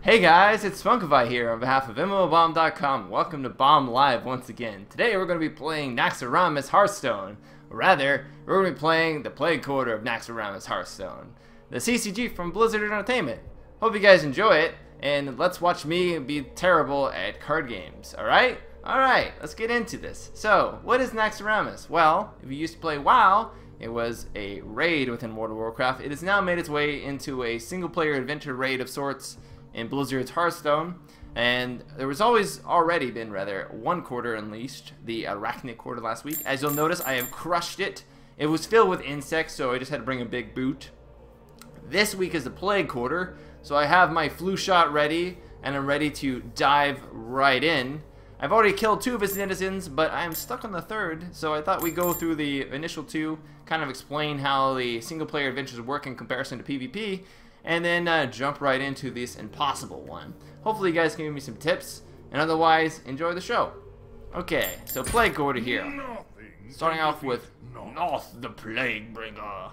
Hey guys, it's Spunkify here on behalf of MMOBomb.com. Welcome to Bomblive once again. Today we're going to be playing Naxxramas Hearthstone. Or rather, we're going to be playing the Plague Quarter of Naxxramas Hearthstone, the CCG from Blizzard Entertainment. Hope you guys enjoy it, and let's watch me be terrible at card games, alright? Alright, let's get into this. So, what is Naxxramas? Well, if you used to play WoW, it was a raid within World of Warcraft. It has now made its way into a single-player adventure raid of sorts in Blizzard's Hearthstone, and there was already been one quarter unleashed, the Arachnid quarter last week. As you'll notice, I have crushed it. It was filled with insects, so I just had to bring a big boot. This week is the Plague quarter, so I have my flu shot ready, and I'm ready to dive right in. I've already killed 2 of his denizens, but I'm stuck on the 3rd, so I thought we'd go through the initial 2, kind of explain how the single-player adventures work in comparison to PvP, and then jump right into this impossible one. Hopefully you guys can give me some tips, and otherwise, enjoy the show. Okay, so Plague Quarter here. Starting off with Noth, the Plague Bringer.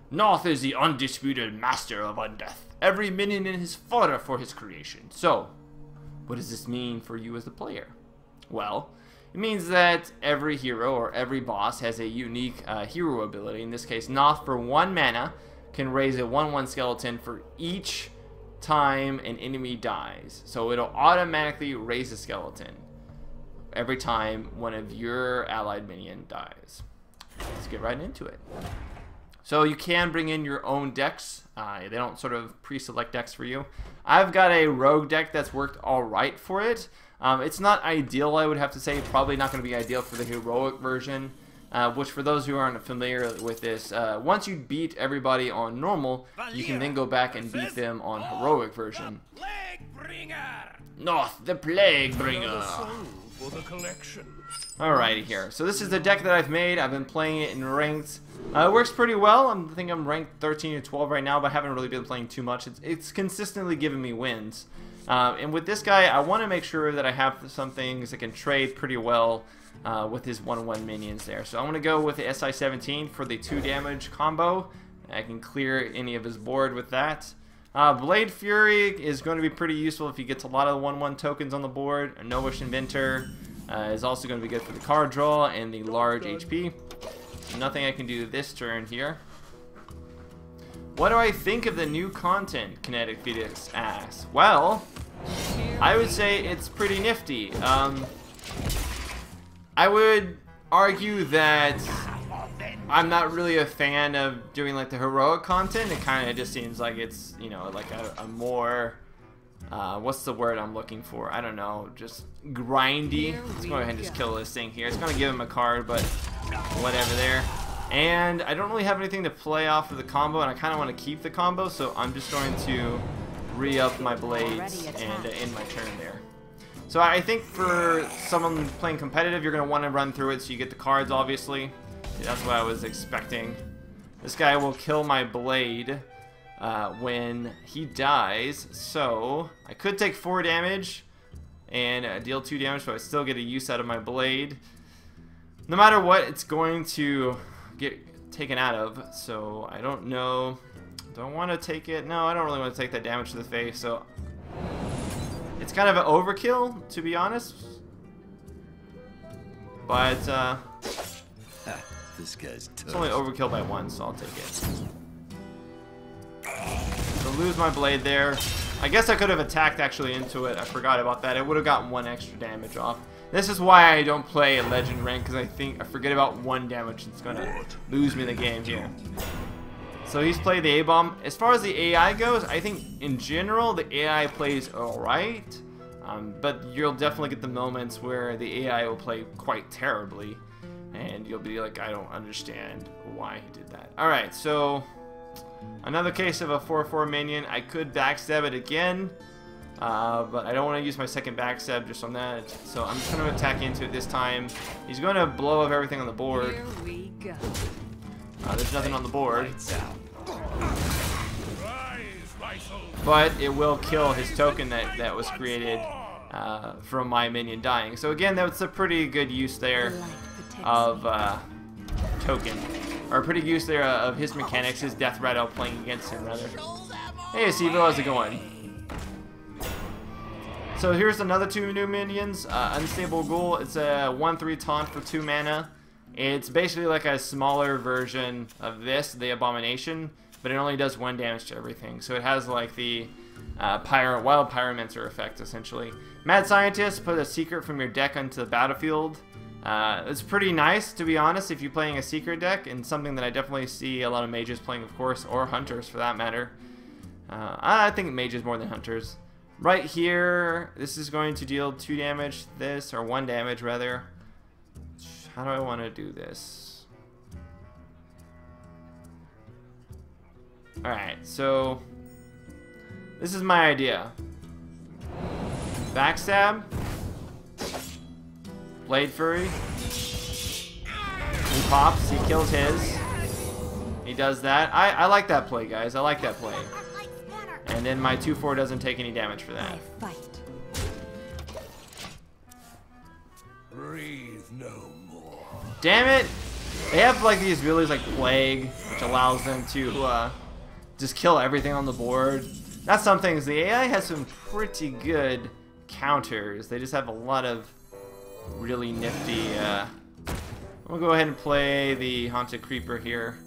Noth is the undisputed master of undeath. Every minion in his fodder for his creation. So, what does this mean for you as the player? Well, it means that every hero or every boss has a unique hero ability. In this case, Noth, for 1 mana, can raise a 1/1 skeleton for each time an enemy dies. So it'll automatically raise a skeleton every time one of your allied minion dies. Let's get right into it. So you can bring in your own decks. They don't sort of pre-select decks for you. I've got a rogue deck that's worked alright for it. It's not ideal, I would have to say. Probably not going to be ideal for the heroic version. Which, for those who aren't familiar with this, once you beat everybody on normal, you can then go back and beat them on heroic version. Noth, the Plague Bringer. Alrighty here. So this is the deck that I've made. I've been playing it in ranked. It works pretty well. I think I'm ranked 13 or 12 right now, but I haven't really been playing too much. It's consistently giving me wins. And with this guy, I want to make sure that I have some things that can trade pretty well with his 1/1 minions there. So I'm going to go with the SI-17 for the 2 damage combo. I can clear any of his board with that. Blade Fury is going to be pretty useful if he gets a lot of the 1/1 tokens on the board. A Novish Inventor is also going to be good for the card draw and the large HP. Nothing I can do this turn here. What do I think of the new content, Kinetic Phoenix asks? Well, I would say it's pretty nifty. I would argue that I'm not really a fan of doing like the heroic content. It kind of just seems like it's, you know, like a more, what's the word I'm looking for? I don't know, just grindy. Let's go ahead and just kill this thing here. It's going to give him a card, but whatever there. And I don't really have anything to play off of the combo, and I kind of want to keep the combo, so I'm just going to re-up my blades and end my turn there. So I think for someone playing competitive, you're going to want to run through it so you get the cards, obviously. That's what I was expecting. This guy will kill my blade when he dies, so I could take 4 damage and deal 2 damage, but I still get a use out of my blade. No matter what, it's going to get taken out of, so I don't know. Don't want to take it. No, I don't really want to take that damage to the face, so it's kind of an overkill, to be honest. But this guy's tough. It's only overkill by 1, so I'll take it. So lose my blade there. I guess I could have attacked actually into it. I forgot about that. It would have gotten 1 extra damage off. This is why I don't play a legend rank, because I forget about 1 damage. It's gonna lose me the game here. So he's played the A-bomb. As far as the AI goes, I think in general the AI plays alright, but you'll definitely get the moments where the AI will play quite terribly, and you'll be like, I don't understand why he did that. Alright, so another case of a 4/4 minion. I could backstab it again, but I don't want to use my second backstab just on that, so I'm just going to attack into it this time. He's going to blow up everything on the board. Here we go. There's nothing on the board, but it will kill his token that was created from my minion dying. So again, that's a pretty good use there of token, or a pretty good use there of his mechanics, his death rattle playing against him rather. Hey Sivo, how's it going? So here's another 2 new minions. Unstable Ghoul. It's a 1/3 taunt for 2 mana. It's basically like a smaller version of this, the Abomination, but it only does 1 damage to everything. So it has like the Wild Pyromancer effect, essentially. Mad Scientist, put a secret from your deck onto the battlefield. It's pretty nice, to be honest, if you're playing a secret deck, and something that I definitely see a lot of mages playing, of course, or hunters for that matter. I think mages more than hunters. Right here, this is going to deal 2 damage, this, or 1 damage rather. How do I want to do this? Alright, so this is my idea. Backstab. Blade Fury. He pops, he kills his. He does that. I like that play, guys. I like that play. And then my 2/4 doesn't take any damage for that. Breathe no more. Damn it! They have like these abilities like Plague, which allows them to just kill everything on the board. That's some things. The AI has some pretty good counters. They just have a lot of really nifty. I'm gonna go ahead and play the Haunted Creeper here.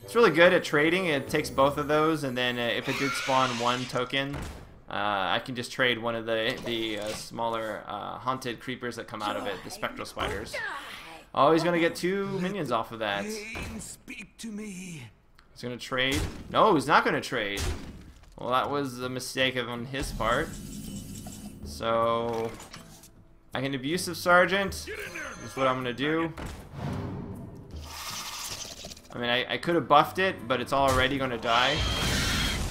It's really good at trading. It takes both of those, and then if it did spawn 1 token, I can just trade one of the smaller haunted creepers that come out of it, the spectral spiders. Oh, he's gonna get 2 minions off of that. Speak to me. He's gonna trade. No, he's not gonna trade. Well, that was a mistake on his part. So I can Abusive Sergeant. Is what I'm gonna do. I mean, I could have buffed it, but it's already going to die.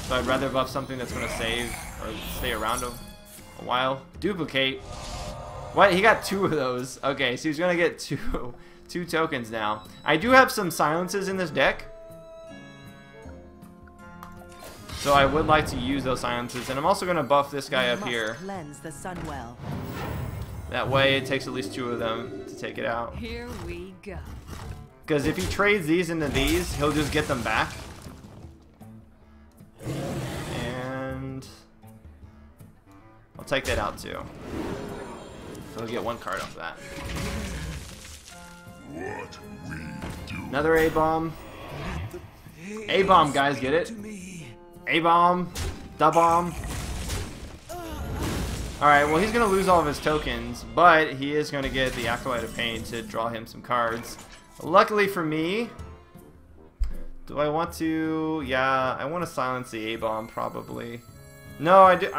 So I'd rather buff something that's going to save or stay around a while. Duplicate. What? He got 2 of those. Okay, so he's going to get two tokens now. I do have some silences in this deck. So I would like to use those silences. And I'm also going to buff this guy up here. Cleanse the sun well. That way it takes at least 2 of them to take it out. Here we go. Because if he trades these into these, he'll just get them back. And I'll take that out too. So he'll get 1 card off that. What we do. Another A-bomb. A-bomb, guys, get it? A-bomb. Da bomb. Alright, well he's going to lose all of his tokens, but he is going to get the Acolyte of Pain to draw him some cards. Luckily for me, do I want to? Yeah, I want to silence the A-bomb probably. No, I do.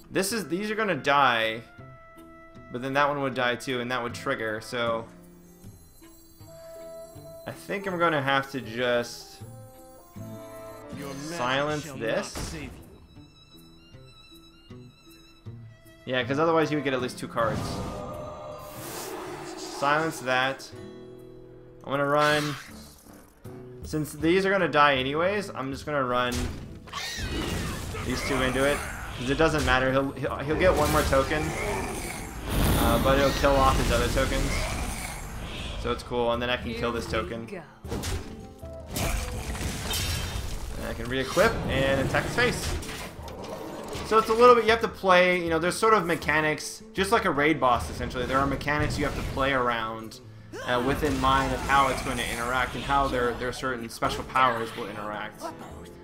These are gonna die, but then that one would die too, and that would trigger. So I think I'm gonna have to just silence this. Yeah, because otherwise you would get at least 2 cards. Silence that. I'm gonna run. Since these are gonna die anyways, I'm just gonna run these 2 into it, because it doesn't matter. He'll get 1 more token, but it'll kill off his other tokens. So it's cool, and then I can kill this token. And I can re-equip and attack his face. So it's a little bit, you have to play, you know, there's sort of mechanics, just like a raid boss essentially. There are mechanics you have to play around within mind of how it's going to interact and how their certain special powers will interact.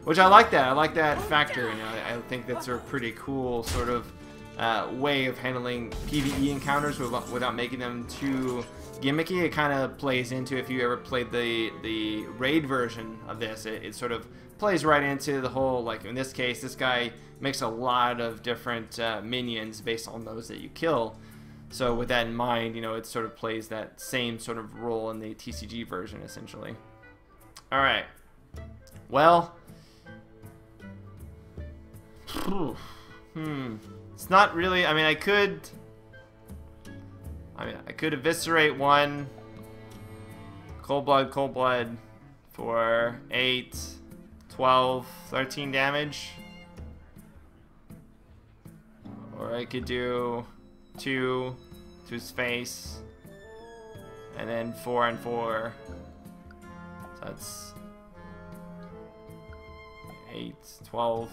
Which I like that. I like that factor, you know. I think that's a pretty cool sort of way of handling PvE encounters without making them too gimmicky. It kind of plays into, if you ever played the raid version of this, it sort of plays right into the whole, like in this case, this guy makes a lot of different minions based on those that you kill. So with that in mind, you know, it sort of plays that same sort of role in the TCG version, essentially. Alright. Well. It's not really, I mean, I could eviscerate 1 cold blood for 8, 12, 13 damage. Or I could do 2 to his face, and then 4 and 4. So that's 8, 12,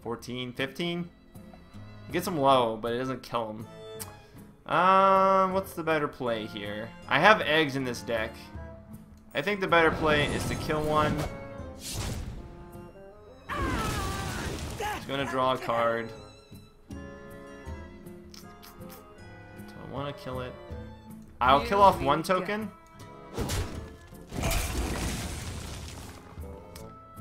14, 15. Gets him low, but it doesn't kill him. What's the better play here? I have eggs in this deck. I think the better play is to kill one. He's gonna draw a card. Do I want to kill it? I'll kill off one token.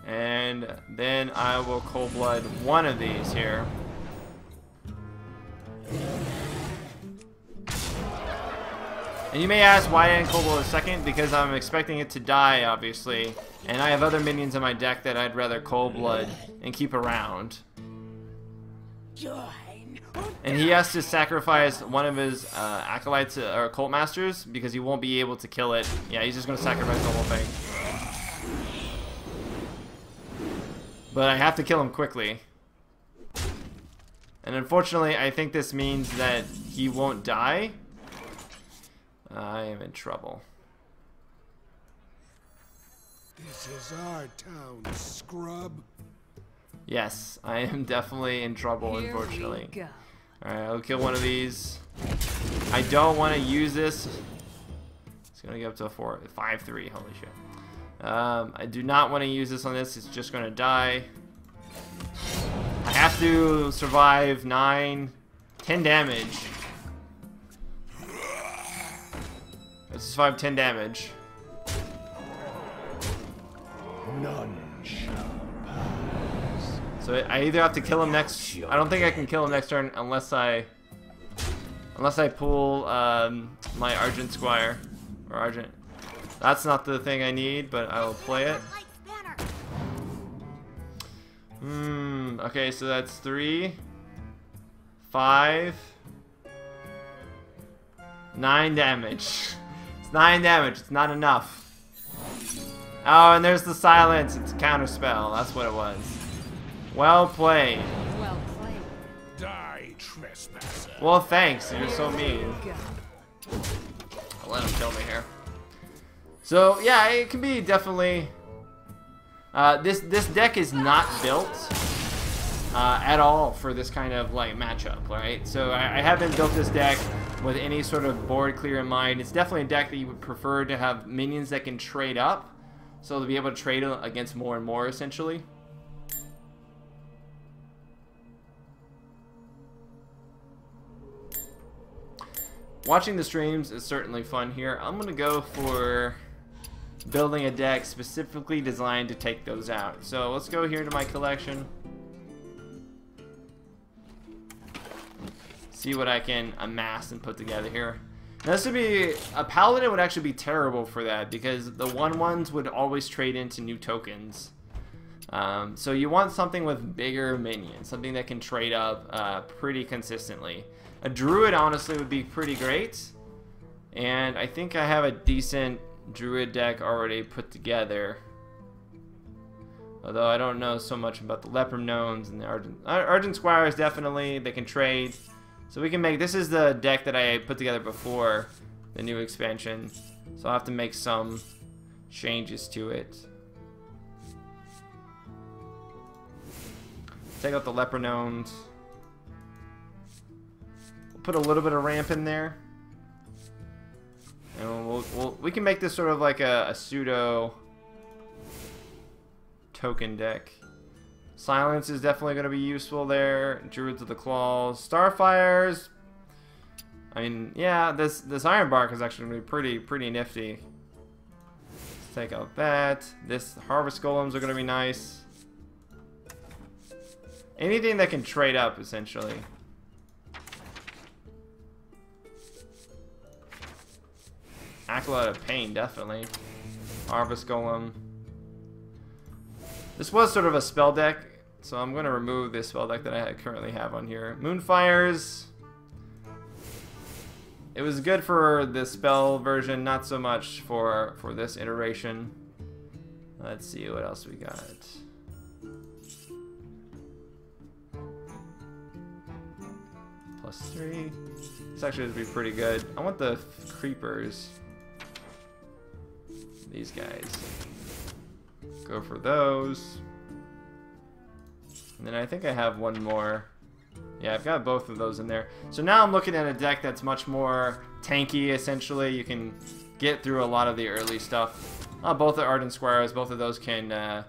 And then I will cold blood one of these here. And you may ask why I didn't cold blood a second, because I'm expecting it to die, obviously. And I have other minions in my deck that I'd rather cold blood and keep around. And he has to sacrifice one of his acolytes or cult masters because he won't be able to kill it. Yeah, he's just going to sacrifice the whole thing. But I have to kill him quickly. And unfortunately, I think this means that he won't die. I am in trouble. This is our town, scrub. Yes, I am definitely in trouble, unfortunately. Alright, I'll kill one of these. I don't want to use this. It's going to get up to a 5-3. Holy shit. I do not want to use this on this. It's just going to die. I have to survive 9, 10 damage. Let's survive 10 damage. None shall pass. So I either have to kill him next. I don't think I can kill him next turn unless I pull my Argent Squire or Argent. That's not the thing I need, but I will play it. Okay, so that's 3, 5, 9 damage. It's 9 damage. It's not enough. Oh, and there's the silence. It's a counter spell. That's what it was. Well played. Well played. Die, trespasser. Well, thanks. You're so mean. I'll let him kill me here. So yeah, it can be definitely. This deck is not built at all for this kind of like matchup, right? So I haven't built this deck with any sort of board clear in mind. It's definitely a deck that you would prefer to have minions that can trade up, so to be able to trade against more and more, essentially. Watching the streams is certainly fun here. I'm gonna go for building a deck specifically designed to take those out. So let's go here to my collection. See what I can amass and put together here. Now this would be, a paladin would actually be terrible for that because the 1/1s would always trade into new tokens. So you want something with bigger minions, something that can trade up pretty consistently. A druid honestly would be pretty great, and I think I have a decent druid deck already put together. Although I don't know so much about the leper gnomes and the Argent Squires. Definitely they can trade. So we can make, this is the deck that I put together before the new expansion. So I'll have to make some changes to it. Take out the leper gnomes. We'll put a little bit of ramp in there. And we can make this sort of like a pseudo token deck. Silence is definitely going to be useful there. Druids of the Claws. Starfires. I mean, yeah, this Iron Bark is actually going to be pretty nifty. Let's take out that. This Harvest Golems are going to be nice. Anything that can trade up, essentially. Acolyte of Pain, definitely. Harvest Golem. This was sort of a spell deck, so I'm going to remove this spell deck that I currently have on here. Moonfires. It was good for the spell version, not so much for this iteration. Let's see what else we got. +3. This actually would be pretty good. I want the creepers. These guys. Go for those. And then I think I have one more. Yeah, I've got both of those in there. So now I'm looking at a deck that's much more tanky, essentially. You can get through a lot of the early stuff. Both the Ardent Squires, both of those can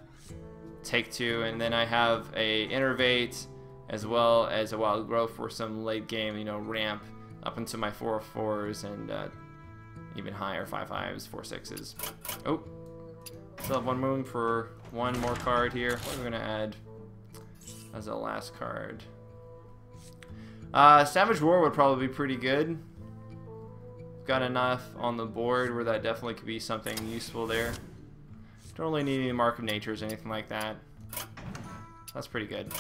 take 2. And then I have a Innervate as well as a Wild Growth for some late game, you know, ramp up into my 4/4s and even higher 5/5s, 4/6s. Oh, still have one room for one more card here. What are we going to add as a last card? Savage War would probably be pretty good. Got enough on the board where that definitely could be something useful there. Don't really need any Mark of Natures or anything like that. That's pretty good.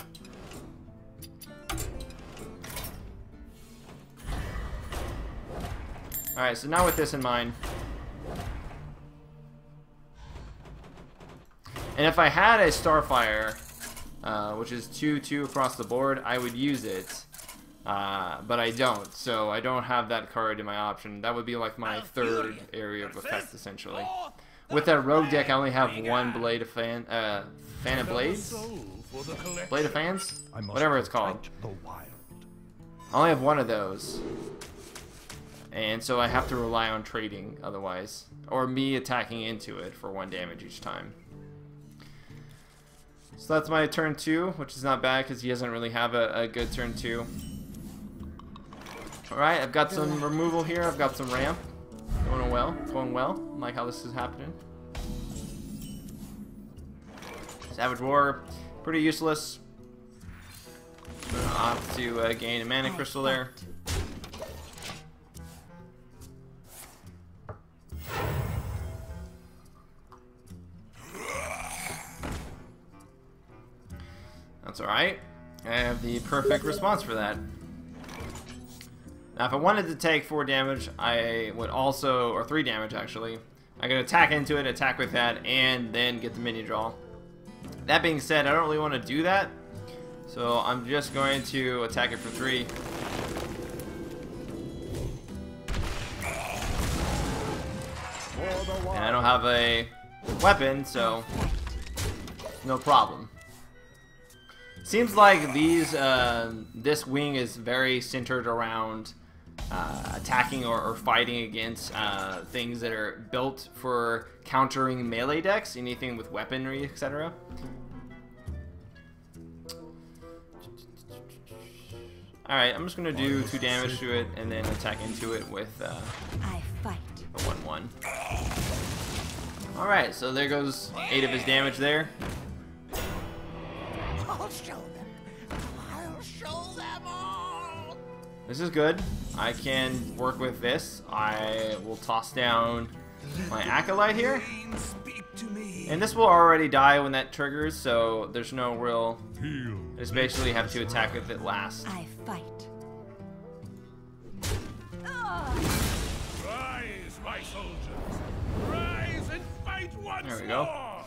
Alright, so now with this in mind. And if I had a Starfire, which is 2/2 across the board, I would use it. But I don't, so I don't have that card in my option. That would be like my third area of effect, essentially. With that rogue deck, I only have one Blade of Fan of Blades? Blade of Fans? Whatever it's called. I only have one of those. And so I have to rely on trading otherwise. Or me attacking into it for 1 damage each time. So that's my turn 2, which is not bad because he doesn't really have a good turn 2. Alright, I've got some removal here, I've got some ramp. Going well. I like how this is happening. Savage War, pretty useless. I'll have to gain a mana crystal there. That's alright. I have the perfect response for that. Now if I wanted to take 4 damage, I would also, or 3 damage actually, I could attack into it, attack with that, and then get the minion draw. That being said, I don't really want to do that, so I'm just going to attack it for 3. And I don't have a weapon, so no problem. Seems like this wing is very centered around attacking or fighting against things that are built for countering melee decks, anything with weaponry, etc. Alright, I'm just going to do 2 damage to it and then attack into it with I fight. a 1/1. Alright, so there goes 8 of his damage there. I'll show them. I'll show them all. This is good. I can work with this. I will toss down my Acolyte here. And this will already die when that triggers, so there's no real... I just basically have to attack with it last. I fight. Rise, my soldiers. Rise and fight once There we go. more.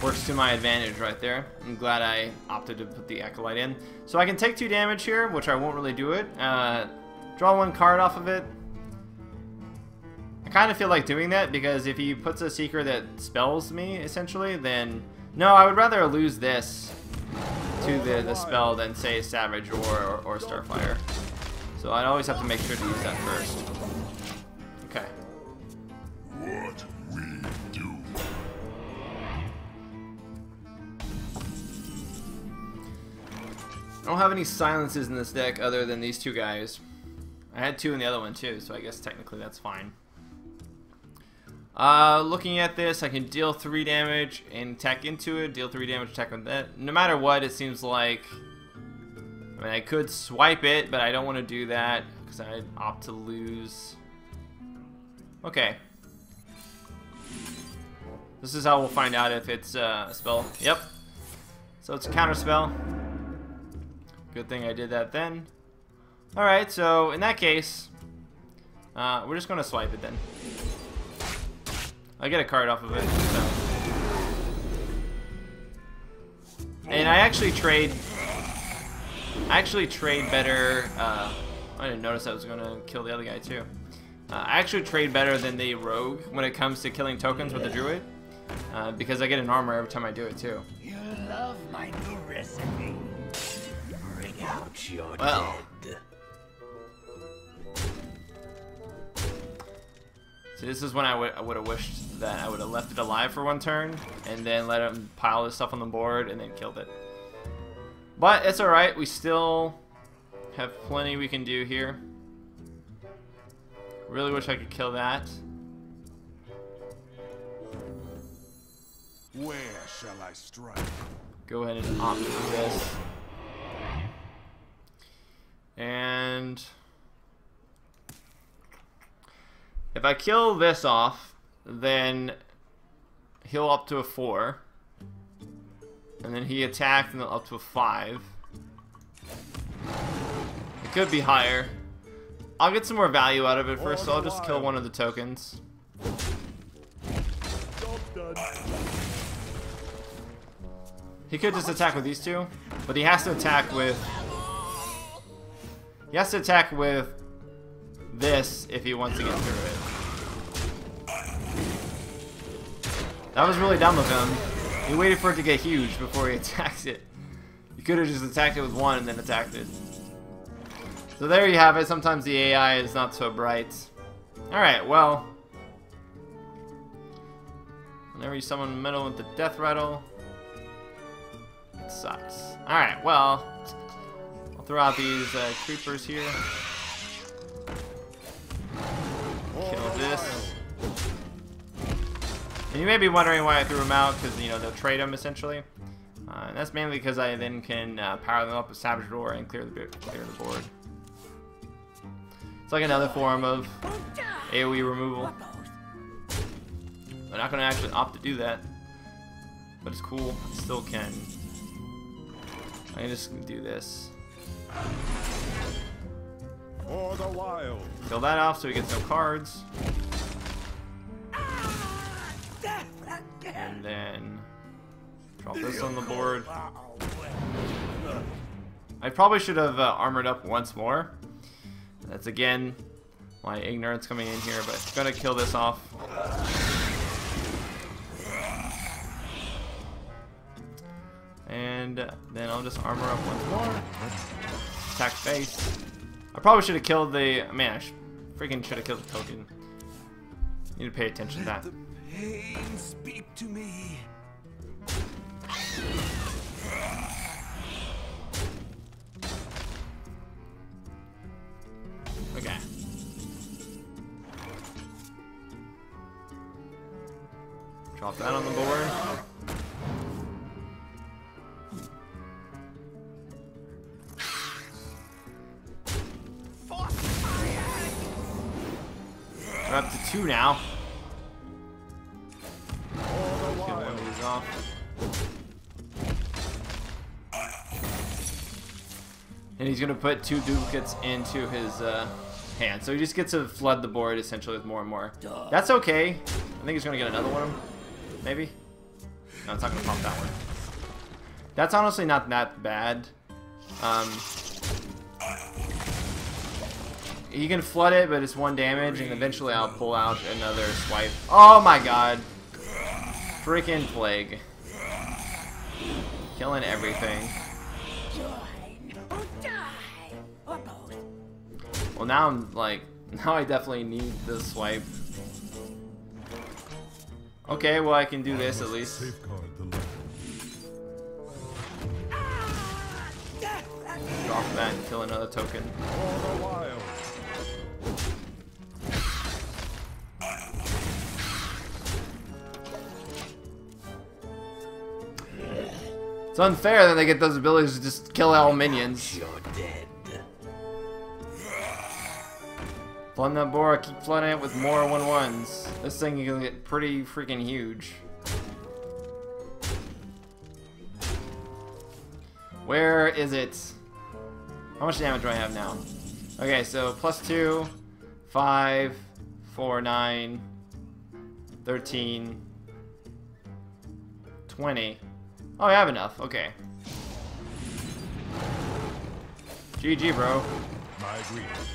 Works to my advantage right there. I'm glad I opted to put the Acolyte in. So I can take 2 damage here, which I won't really do it. Draw 1 card off of it. I kind of feel like doing that because if he puts a secret that spells me, essentially, then... No, I would rather lose this to the spell than, say, Savage or Starfire. So I'd always have to make sure to use that first. Okay. What we do. I don't have any silences in this deck other than these 2 guys. I had 2 in the other one too, so I guess technically that's fine. Looking at this, I can deal 3 damage and attack into it, deal 3 damage, attack with that. No matter what, it seems like... I mean, I could swipe it, but I don't want to do that because I opt to lose. Okay. This is how we'll find out if it's a spell. Yep. So it's a counter spell. Good thing I did that then. Alright, so in that case, we're just going to swipe it then. I get a card off of it. So. And I actually trade better. I didn't notice I was going to kill the other guy too. I actually trade better than the rogue when it comes to killing tokens with the druid. Because I get an armor every time I do it too. love my new recipe. Bring out your Well. dead. So this is when I would have wished that I would have left it alive for one turn and then let him pile his stuff on the board and then killed it. But it's alright, we still have plenty we can do here. Really wish I could kill that. Where shall I strike? Go ahead and opt for this. And if I kill this off, then he'll up to a 4. And then he attacked and up to a 5. It could be higher. I'll get some more value out of it first, so I'll just kill one of the tokens. He could just attack with these two, but he has to attack with... He has to attack with this if he wants to get through it. That was really dumb of him. He waited for it to get huge before he attacked it. You could have just attacked it with one and then attacked it. So there you have it. Sometimes the AI is not so bright. Alright, well. Whenever you summon metal with the death rattle, it sucks. Alright, well. I'll throw out these creepers here. Kill this. And you may be wondering why I threw them out, because, you know, they'll trade them essentially. And that's mainly because I then can power them up with Savage Roar and clear the board. It's like another form of AoE removal. I'm not going to actually opt to do that, but it's cool. I still can. I can just do this. For the wild. Kill that off so he gets no cards. And then drop this on the board. I probably should have armored up once more. That's again my ignorance coming in here, but gonna kill this off. And then I'll just armor up once more. Attack face. I probably should have killed the... Man, I freaking should have killed the token. Need to pay attention to that. The pain speak to me. Okay. Drop that on the board. We're up to 2 now. Kill one of these off. And he's gonna put 2 duplicates into his hand. So he just gets to flood the board essentially with more and more. That's okay. I think he's gonna get another one. Maybe? No, it's not gonna pop that one. That's honestly not that bad. He can flood it, but it's 1 damage, and eventually I'll pull out another swipe. Oh my god. Freaking plague. Killing everything. Well, now I'm like, now I definitely need the swipe. Okay, well I can do this at least. Drop that and kill another token. It's unfair that they get those abilities to just kill all minions. You're dead. Flooding that board, keep flooding it with more 1/1s. This thing is gonna get pretty freaking huge. Where is it? How much damage do I have now? Okay, so +2, 5, 4, 9, 13, 20. Oh, I have enough. Okay. GG, bro. My greetings.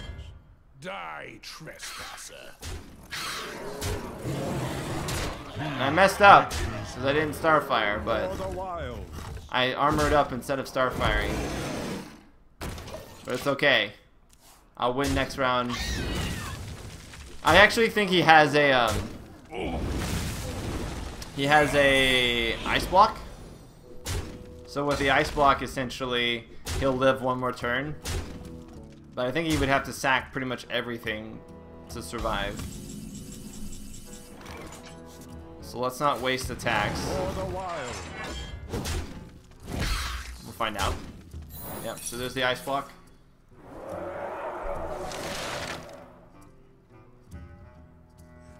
Die, trespasser. And I messed up because I didn't Starfire, but For the wild. I armored up instead of starfiring. But it's okay. I'll win next round. I actually think he has a ice block. So with the ice block, essentially, he'll live one more turn. But I think he would have to sack pretty much everything to survive. So let's not waste attacks. We'll find out. Yep, so there's the ice block.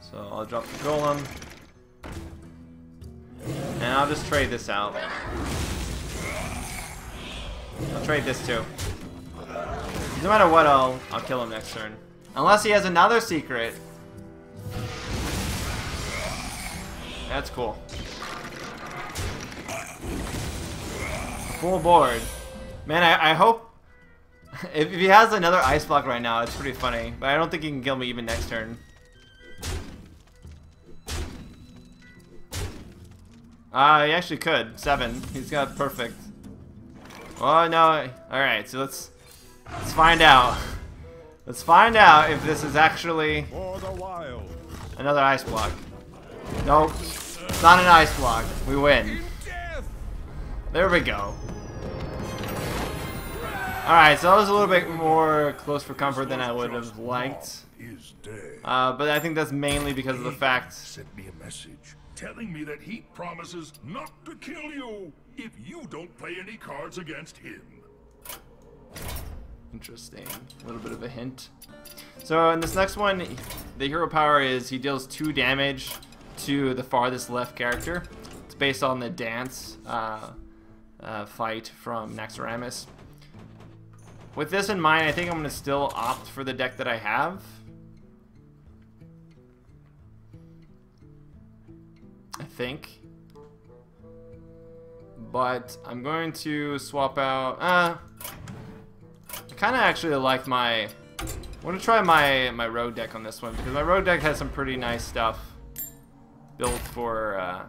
So I'll drop the golem. And I'll just trade this out. I'll trade this too. No matter what, I'll kill him next turn. Unless he has another secret. That's cool. Full board. Man, I hope... if he has another ice block right now, it's pretty funny. But I don't think he can kill me even next turn. He actually could. 7. He's got perfect. Oh, no. Alright, so let's find out. Let's find out if this is actually another ice block. Nope. It's not an ice block. We win. There we go. Alright, so that was a little bit more close for comfort than I would have liked. But I think that's mainly because of the fact... sent me a message telling me that he promises not to kill you if you don't play any cards against him. Interesting. A little bit of a hint. So in this next one, the hero power is he deals 2 damage to the farthest left character. It's based on the dance fight from Naxxramas. With this in mind, I think I'm going to still opt for the deck that I have. I think. But I'm going to swap out... I kind of actually like my... I want to try my rogue deck on this one, because my rogue deck has some pretty nice stuff built for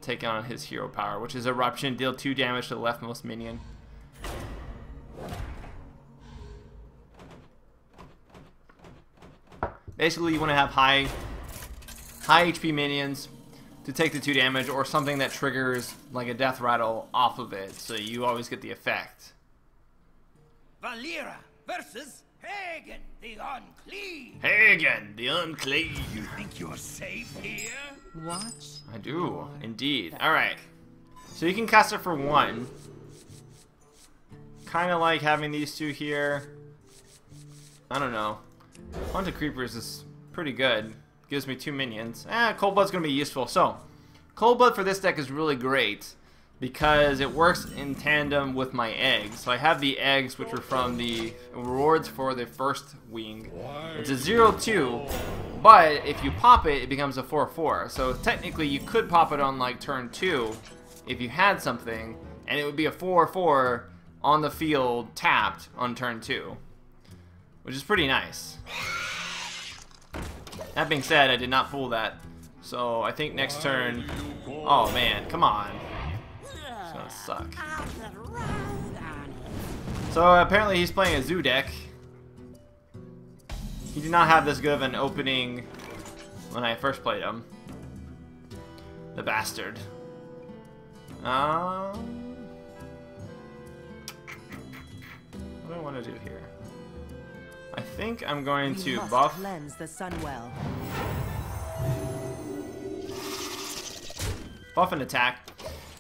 taking on his hero power, which is Eruption, deal 2 damage to the leftmost minion. Basically, you want to have high HP minions to take the 2 damage, or something that triggers like a death rattle off of it, so you always get the effect. Valera versus Heigan, the unclean. Heigan, the unclean. You think you're safe here? Watch. I do, indeed. Alright. So you can cast it for 1. Kind of like having these 2 here. I don't know. Haunted Creepers is pretty good. Gives me 2 minions. Cold Blood's going to be useful. So, Cold Blood for this deck is really great because it works in tandem with my eggs. So I have the eggs, which are from the rewards for the first wing. It's a 0-2, but if you pop it, it becomes a 4-4. So technically, you could pop it on like turn 2 if you had something, and it would be a 4-4 on the field tapped on turn 2, which is pretty nice. That being said, I did not fool that. So I think next turn... Oh man, come on. It's gonna suck. So apparently he's playing a zoo deck. He did not have this good of an opening when I first played him. The bastard. What do I want to do here? I think I'm going to buff. Cleanse the Sunwell. Buff and attack.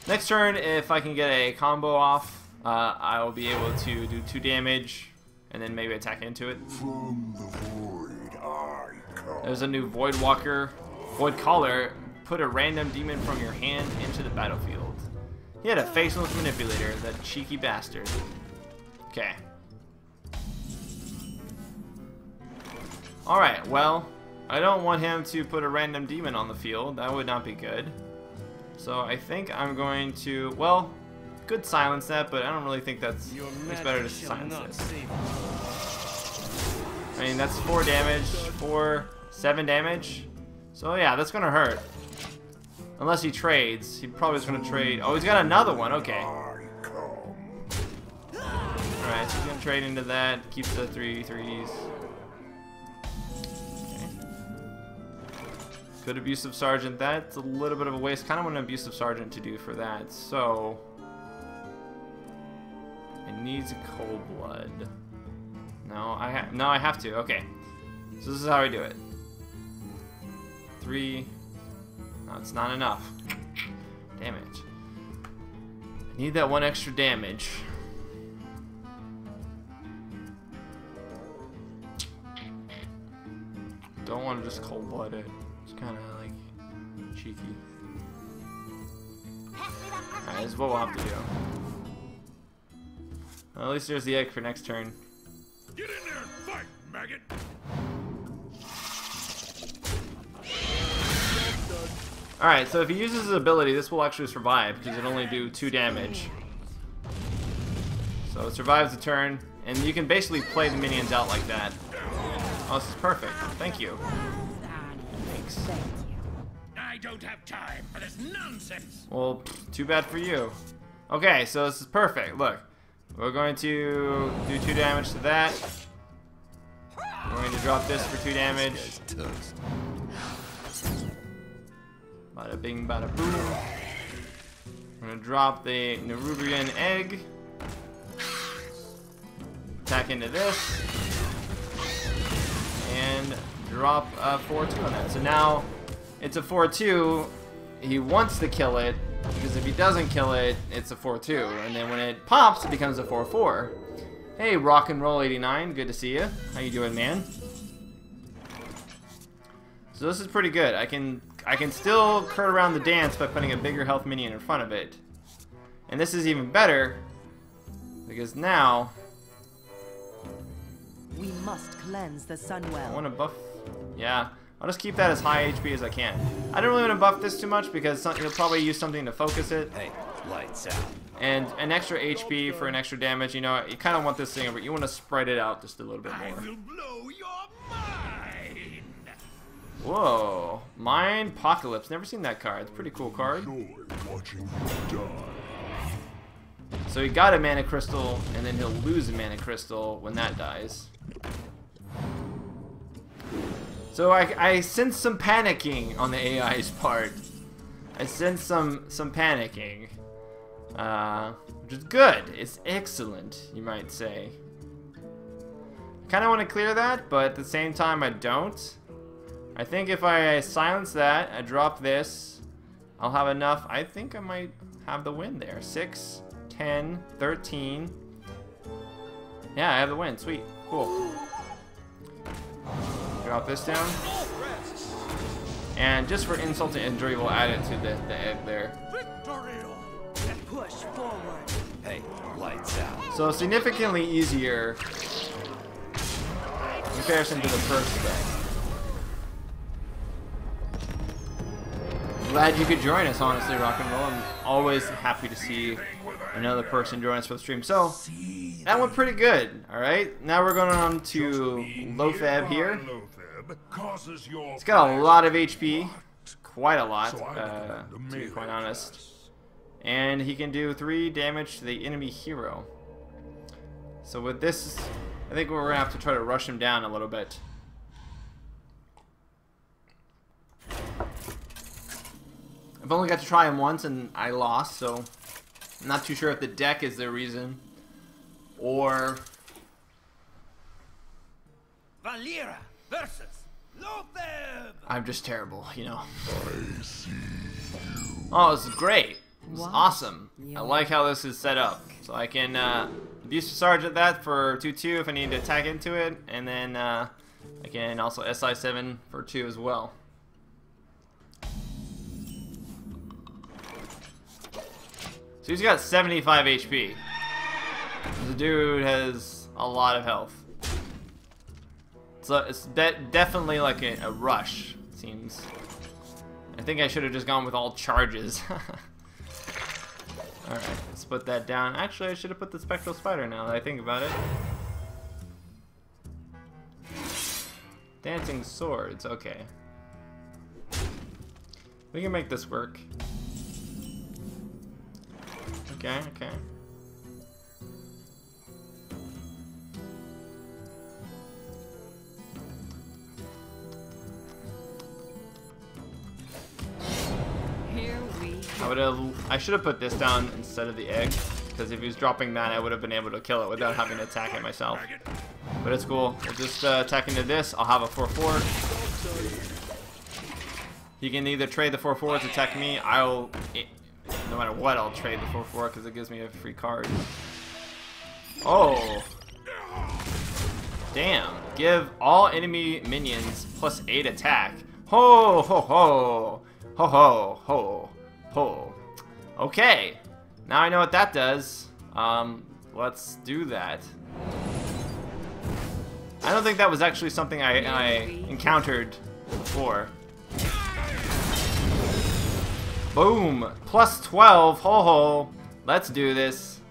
Next turn, if I can get a combo off, I will be able to do 2 damage and then maybe attack into it. From the void, I come. There's a new Void Walker. Void Caller. Put a random demon from your hand into the battlefield. He had a faceless manipulator, that cheeky bastard. Okay. Alright, well, I don't want him to put a random demon on the field. That would not be good. So I think I'm going to, well, could silence that, but I don't really think it's better to silence it. I mean, that's 4 damage, 7 damage. So yeah, that's gonna hurt. Unless he trades. He probably is going to trade. Oh, he's got another one. Okay. I come. Alright, so he's going to trade into that. Keeps the 3/3s. Okay. Good Abusive Sergeant. That's a little bit of a waste. Kind of want an Abusive Sergeant to do for that. So... it needs a Cold Blood. No, I have to. Okay. So this is how I do it. 3... no, it's not enough. Damage. I need that one extra damage. Don't want to just cold blood it. It's kind of like cheeky. Alright, this is what we'll have to do. Well, at least there's the egg for next turn. Get in there and fight, maggot! Alright, so if he uses his ability, this will actually survive, because it'll only do 2 damage. So it survives the turn, and you can basically play the minions out like that. Oh, this is perfect. Thank you. Thanks. I don't have time for this nonsense. Well, too bad for you. Okay, so this is perfect. Look, we're going to do 2 damage to that. We're going to drop this for 2 damage. Bada bing, bada boom. We're going to drop the Nerubian egg. Attack into this. And drop a 4/2 on that. So now it's a 4/2. He wants to kill it, because if he doesn't kill it, it's a 4/2. And then when it pops, it becomes a 4/4. Hey, Rock and Roll 89, good to see you. How you doing, man? So this is pretty good. I can still curt around the dance by putting a bigger health minion in front of it. And this is even better, because now We must cleanse the I Sunwell. want to buff. Yeah, I'll just keep that as high HP as I can. I don't really want to buff this too much because he'll probably use something to focus it. Hey, lights out. And an extra HP for an extra damage. You know, you kind of want this thing over. You want to spread it out just a little bit I more. will blow your mind. Whoa, Mind Apocalypse. Never seen that card. It's a pretty cool card. Enjoy watching you die. So he got a mana crystal, and then he'll lose a mana crystal when that dies. So I sense some panicking on the AI's part. I sense some panicking, which is good. It's excellent, you might say. I kind of want to clear that, but at the same time I don't. I think if I silence that, I drop this, I'll have enough. I think I might have the win there. 6, 10, 13. Yeah, I have the win. Sweet. Cool. Drop this down. And just for insult to injury, we'll add it to the egg there. Push forward. Hey, lights out. So significantly easier in comparison to the first deck. Glad you could join us, honestly, Rock and Roll. I'm always happy to see another person join us for the stream. So, that went pretty good, alright? Now we're going on to Loatheb here. He's got a lot of HP. Quite a lot, to be quite honest. And he can do 3 damage to the enemy hero. So with this, I think we're going to have to try to rush him down a little bit. I've only got to try him once and I lost, so I'm not too sure if the deck is the reason or... Valera versus Loatheb. I'm just terrible, you know. Oh, this is great. This is awesome. I like how this is set up. So I can Abusive Sergeant that for 2/2 if I need to attack into it, and then I can also SI7 for 2 as well. So he's got 75 HP. The dude has a lot of health. So it's definitely like a rush, it seems. I think I should have just gone with all charges. Alright, let's put that down. Actually, I should have put the Spectral Spider now that I think about it. Dancing Swords, okay. We can make this work. Okay, okay. Here we I should have put this down instead of the egg, because if he was dropping that, I would have been able to kill it without having to attack it myself. But it's cool. We'll just attack into this. I'll have a 4/4. He can either trade the 4/4 to attack me. No matter what, I'll trade the 4/4 because it gives me a free card. Oh. Damn. Give all enemy minions +8 attack. Ho ho ho. Ho ho ho. Ho. Okay. Now I know what that does. Let's do that. I don't think that was actually something I encountered before. Boom! +12. Ho ho. Let's do this.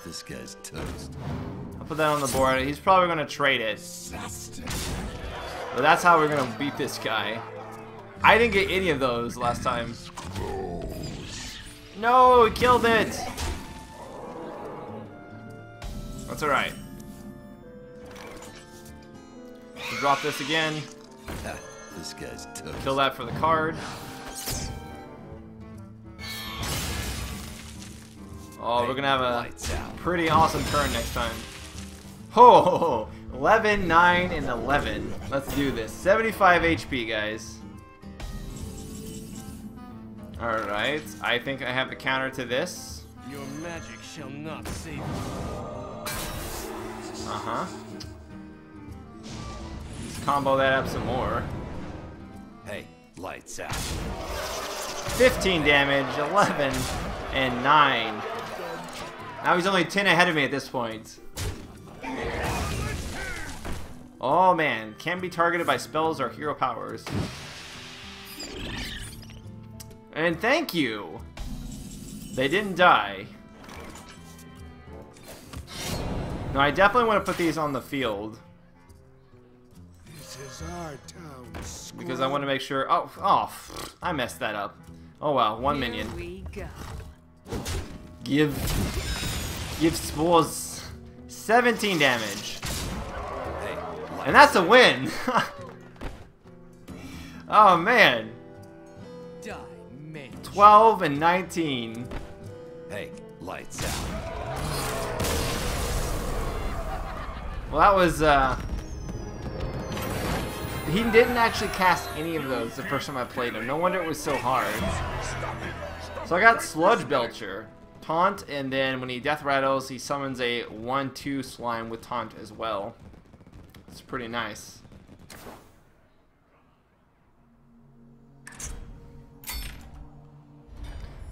This guy's toast. I'll put that on the board. He's probably gonna trade it. But that's how we're gonna beat this guy. I didn't get any of those last time. No, he killed it. That's alright. We'll drop this again. This guy's toast. Kill that for the card. Oh, we're gonna have a pretty awesome turn next time. Oh, 11, 9, and 11. Let's do this. 75 HP, guys. Alright, I think I have the counter to this. Your magic shall not save you. Uh-huh. Let's combo that up some more. Hey, lights out. 15 damage, 11, and 9. Now he's only 10 ahead of me at this point. Oh man, can be targeted by spells or hero powers. And thank you! They didn't die. No, I definitely want to put these on the field. This is our town, Because I want to make sure... Oh, I messed that up. Oh well, one minion. Here we go. Give spores 17 damage. Hey, And that's a win! Oh man. Die, mage. 12 and 19. hey, lights out. Well, that was, he didn't actually cast any of those the first time I played him. No wonder it was so hard. So I got Sludge Belcher, Taunt, and then when he Death Rattles, he summons a 1/2 slime with Taunt as well. It's pretty nice.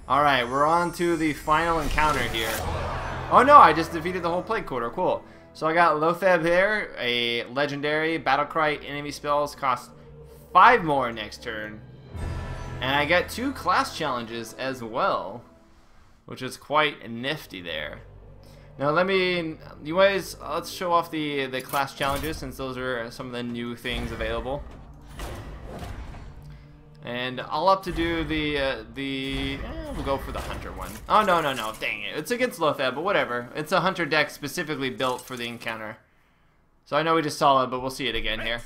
Alright, we're on to the final encounter here. Oh no, I just defeated the whole plague quarter. Cool. So I got Loatheb here, a legendary battlecry. Enemy spells cost 5 more next turn. And I get 2 class challenges as well, which is quite nifty there. Now you guys, let's show off the class challenges since those are some of the new things available. And I'll up to do we'll go for the hunter one. Oh no, dang it. It's against Loatheb, but whatever. It's a hunter deck specifically built for the encounter. So I know we just saw it, but we'll see it again here.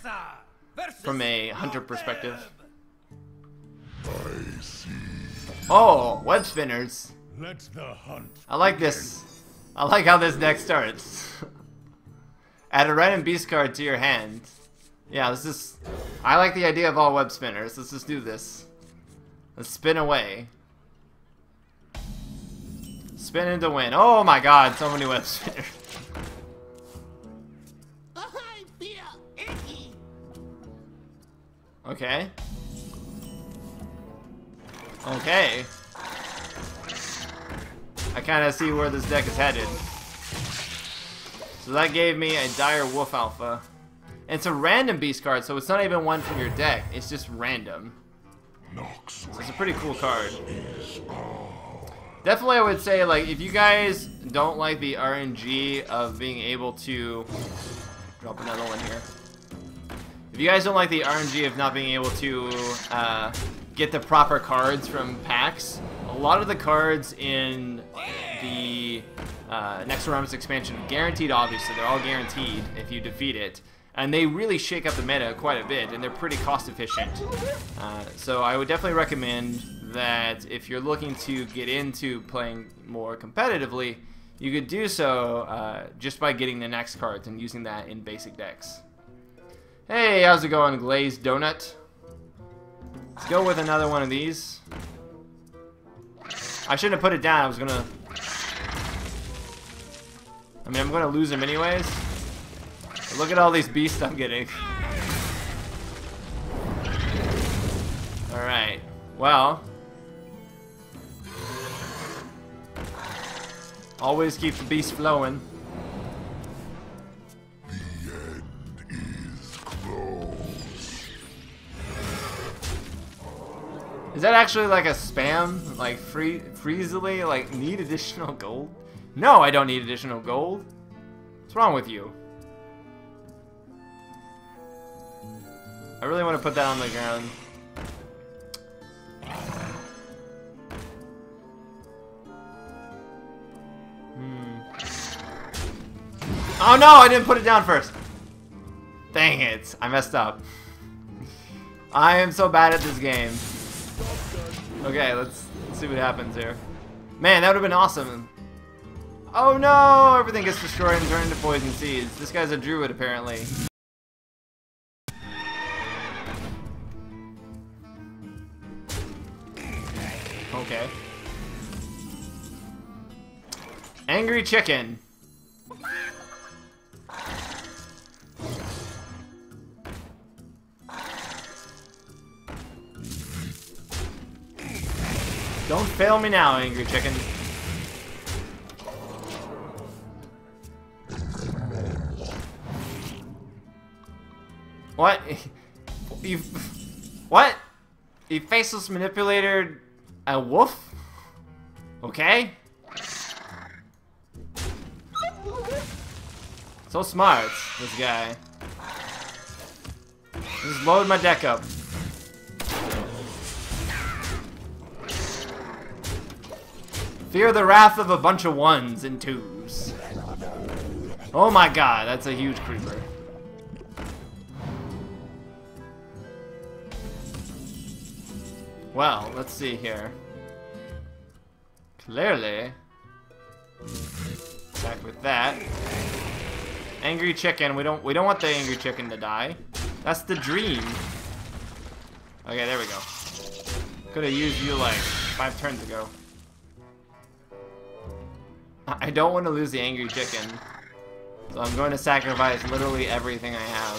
From a hunter perspective. I see. Oh, web spinners. Let the hunt. I like this. I like how this deck starts. Add a random beast card to your hand. Yeah, I like the idea of all web spinners. Let's just do this. Let's spin away. Spin into win. Oh my god, so many web spinners. I feel icky. Okay. Okay. I kind of see where this deck is headed. So that gave me a Dire Wolf Alpha. And it's a random beast card, so it's not even one from your deck. It's just random. So it's a pretty cool card. Definitely I would say, like, if you guys don't like the RNG of being able to... Drop another one here. If you guys don't like the RNG of not being able to get the proper cards from packs, a lot of the cards in the Naxxramas expansion are guaranteed, obviously. They're all guaranteed if you defeat it. And they really shake up the meta quite a bit, and they're pretty cost efficient. So I would definitely recommend that if you're looking to get into playing more competitively, you could do so just by getting the next cards and using that in basic decks. Hey, how's it going, Glazed Donut? Let's go with another one of these. I shouldn't have put it down. I'm gonna lose him anyways. But look at all these beasts I'm getting. Alright, well. Always keep the beast flowing. Is that actually like a spam? Like freezily? Like need additional gold? No, I don't need additional gold. What's wrong with you? I really want to put that on the ground. Oh no, I didn't put it down first. Dang it, I messed up. I am so bad at this game. Okay, let's see what happens here. Man, that would have been awesome. Oh no! Everything gets destroyed and turned into poison seeds. This guy's a druid, apparently. Okay. Angry chicken. Don't fail me now, angry chicken. What? You... What? You faceless manipulator a wolf? Okay. So smart, this guy. Just load my deck up. Fear the wrath of a bunch of ones and twos. Oh my god, that's a huge creeper. Well, let's see here. Clearly. Back with that. Angry chicken, we don't want the angry chicken to die. That's the dream. Okay, there we go. Could have used you like 5 turns ago. I don't want to lose the angry chicken, so I'm going to sacrifice literally everything I have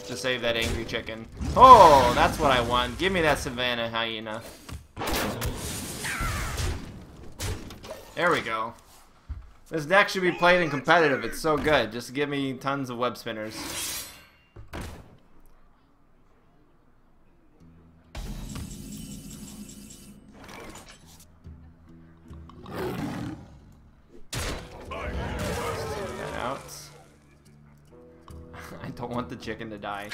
to save that angry chicken. Oh, that's what I want. Give me that savannah hyena. There we go. This deck should be played in competitive. It's so good. Just give me tons of web spinners. I don't want the chicken to die.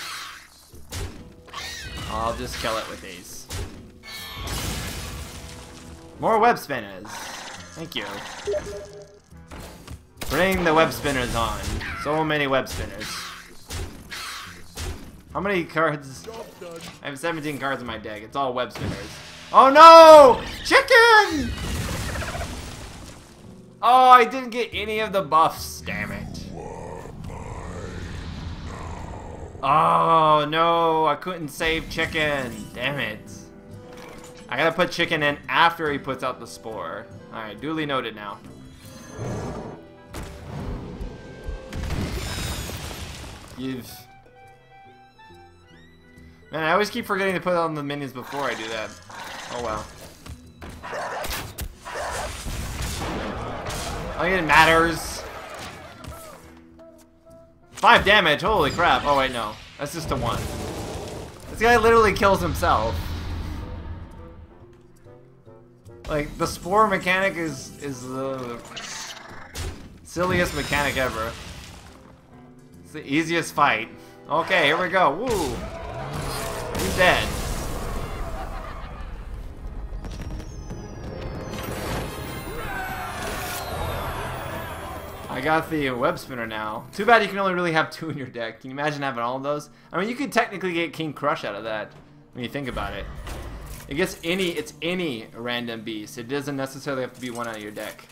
I'll just kill it with these. More web spinners. Thank you. Bring the web spinners on. So many web spinners. How many cards? I have 17 cards in my deck. It's all web spinners. Oh no! Chicken! Oh, I didn't get any of the buffs. Damn it. Oh no, I couldn't save chicken. Damn it. I gotta put chicken in after he puts out the spore. Alright, duly noted now. Man, I always keep forgetting to put on the minions before I do that. Oh well. I think it matters. 5 damage, holy crap. Oh wait, no. That's just a 1. This guy literally kills himself. Like, the spore mechanic is the silliest mechanic ever. It's the easiest fight. Okay, here we go. Woo! He's dead. I got the web spinner now. Too bad you can only really have 2 in your deck. Can you imagine having all of those? I mean, you could technically get King Crush out of that when you think about it. It's any random beast. It doesn't necessarily have to be one out of your deck.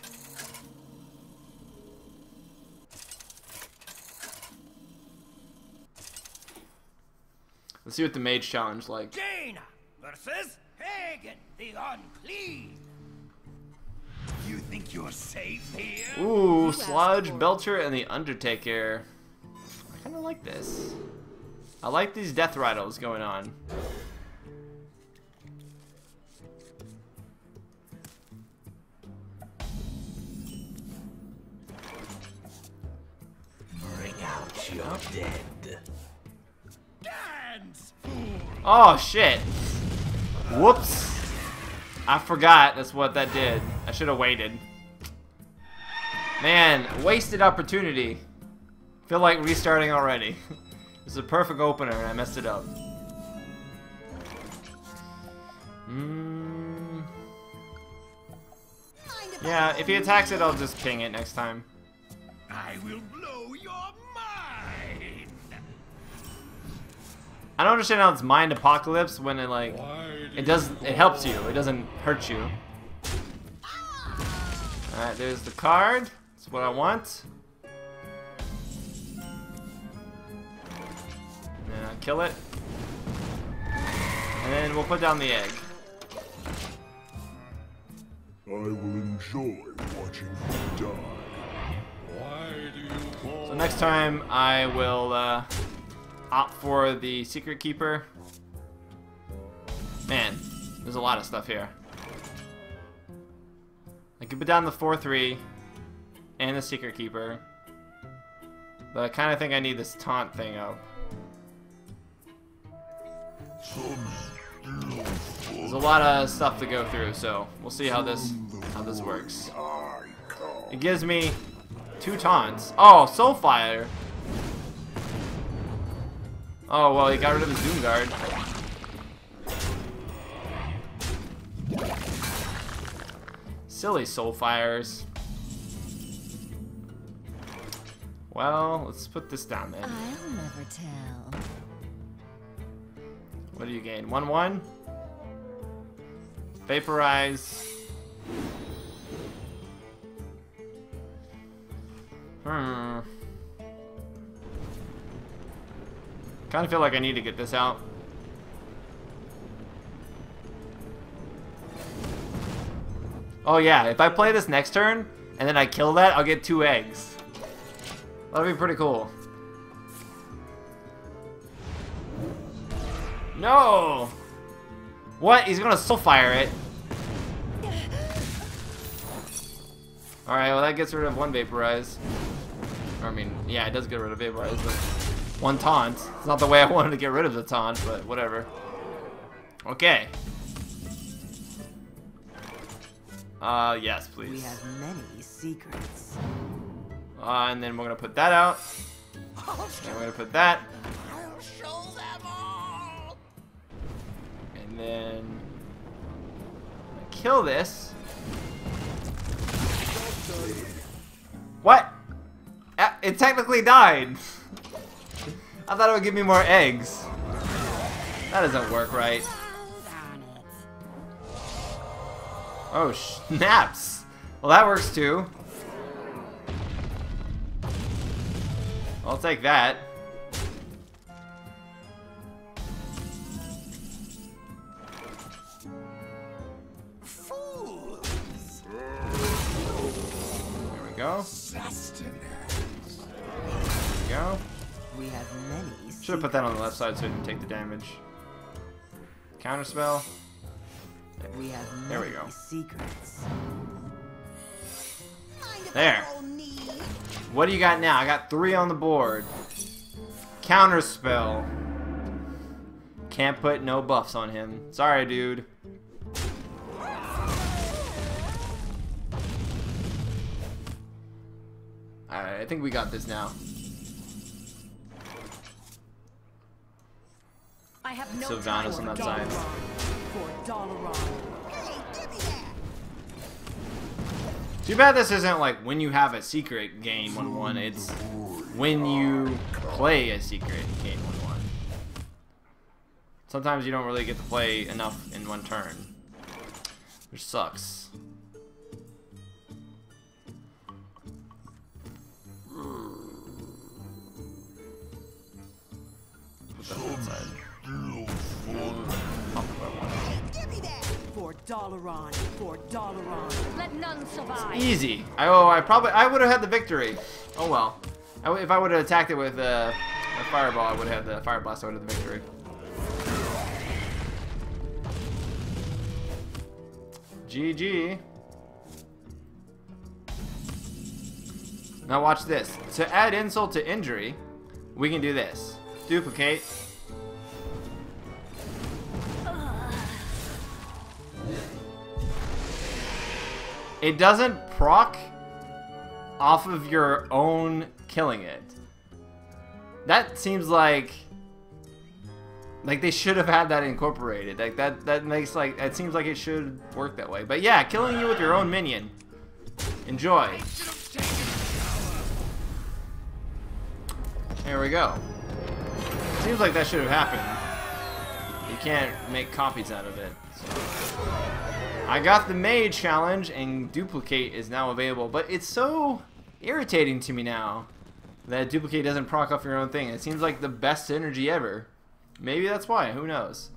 Let's see what the mage challenge like. Jaina versus Heigan the Unclean. You think you're safe here? Ooh, Sludge, Belcher, and the Undertaker. I kind of like this. I like these death rattles going on. Bring out your dead. Dance, fool. Oh, shit. Whoops. I forgot that's what that did. I should have waited. Man, wasted opportunity. Feel like restarting already. This is a perfect opener and I messed it up. Yeah, if he attacks it, I'll just ping it next time. I will blow your mind. I don't understand how it's Mind Apocalypse when it like it helps you. It doesn't hurt you. Alright, there's the card. That's what I want. And I'll kill it. And then we'll put down the egg. I will enjoy watching you die. Why do you call So next time I will opt for the Secret Keeper. Man, there's a lot of stuff here. I could put down the 4/3 and the Secret Keeper. But I kind of think I need this taunt thing up. There's a lot of stuff to go through, so we'll see how this works. It gives me 2 taunts. Oh, Soulfire. Oh well, he got rid of his Doom Guard. Silly Soulfires. Well, let's put this down then. I'll never tell. What do you gain? 1/1? Vaporize. Kind of feel like I need to get this out. Oh yeah, if I play this next turn and then I kill that, I'll get 2 eggs. That'll be pretty cool. No! What? He's gonna Soulfire it. Alright, well that gets rid of 1 Vaporize. I mean, yeah, it does get rid of Vaporize, but 1 taunt. It's not the way I wanted to get rid of the taunt, but whatever. Okay. Yes, please. We have many secrets. And then we're gonna put that out. And we're gonna put that. I'll show them all. And then kill this. What? It technically died. I thought it would give me more eggs. That doesn't work right. Oh, snaps. Well, that works too. I'll take that. Fools. There we go. There we go. We have many. Should have put that on the left side so it didn't take the damage. Counterspell. We have many There we go. secrets. There. What do you got now? I got 3 on the board. Counterspell. Can't put no buffs on him. Sorry, dude. Alright, I think we got this now. have no Sylvanas on that side. For Dalaran. Too bad this isn't like when you have a secret gain 1-1. It's when you play a secret gain 1-1. Sometimes you don't really get to play enough in one turn, which sucks. For Dalaran. For Dalaran. Let none survive. Easy. I would have had the victory. Oh well. If I would have attacked it with a fireball, I would have had the fire blast. I would have the victory. GG. Now watch this. To add insult to injury, we can do this. Duplicate. It doesn't proc off of your own killing it. That seems like they should have had that incorporated. Like that makes like it seems like it should work that way. But yeah, killing you with your own minion. Enjoy. There we go. Seems like that should have happened. You can't make copies out of it. So. I got the mage challenge and duplicate is now available, but it's so irritating to me now that duplicate doesn't proc off your own thing. It seems like the best synergy ever. Maybe that's why, who knows.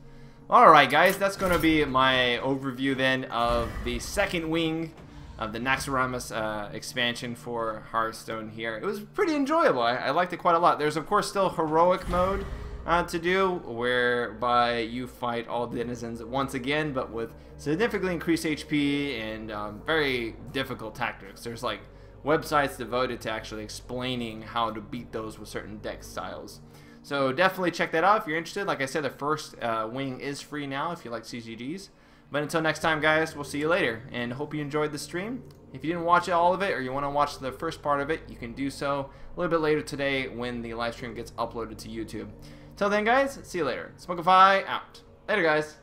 Alright guys, that's going to be my overview then of the second wing of the Naxxramas expansion for Hearthstone here. It was pretty enjoyable. I liked it quite a lot. There's of course still heroic mode to do, whereby you fight all denizens once again, but with significantly increased HP and very difficult tactics. There's like websites devoted to actually explaining how to beat those with certain deck styles. So definitely check that out if you're interested. Like I said, the first wing is free now if you like CGGs. But until next time, guys, we'll see you later, and hope you enjoyed the stream. If you didn't watch all of it, or you want to watch the first part of it, you can do so a little bit later today when the live stream gets uploaded to YouTube. Till then, guys, see you later. Spunkify out. Later, guys.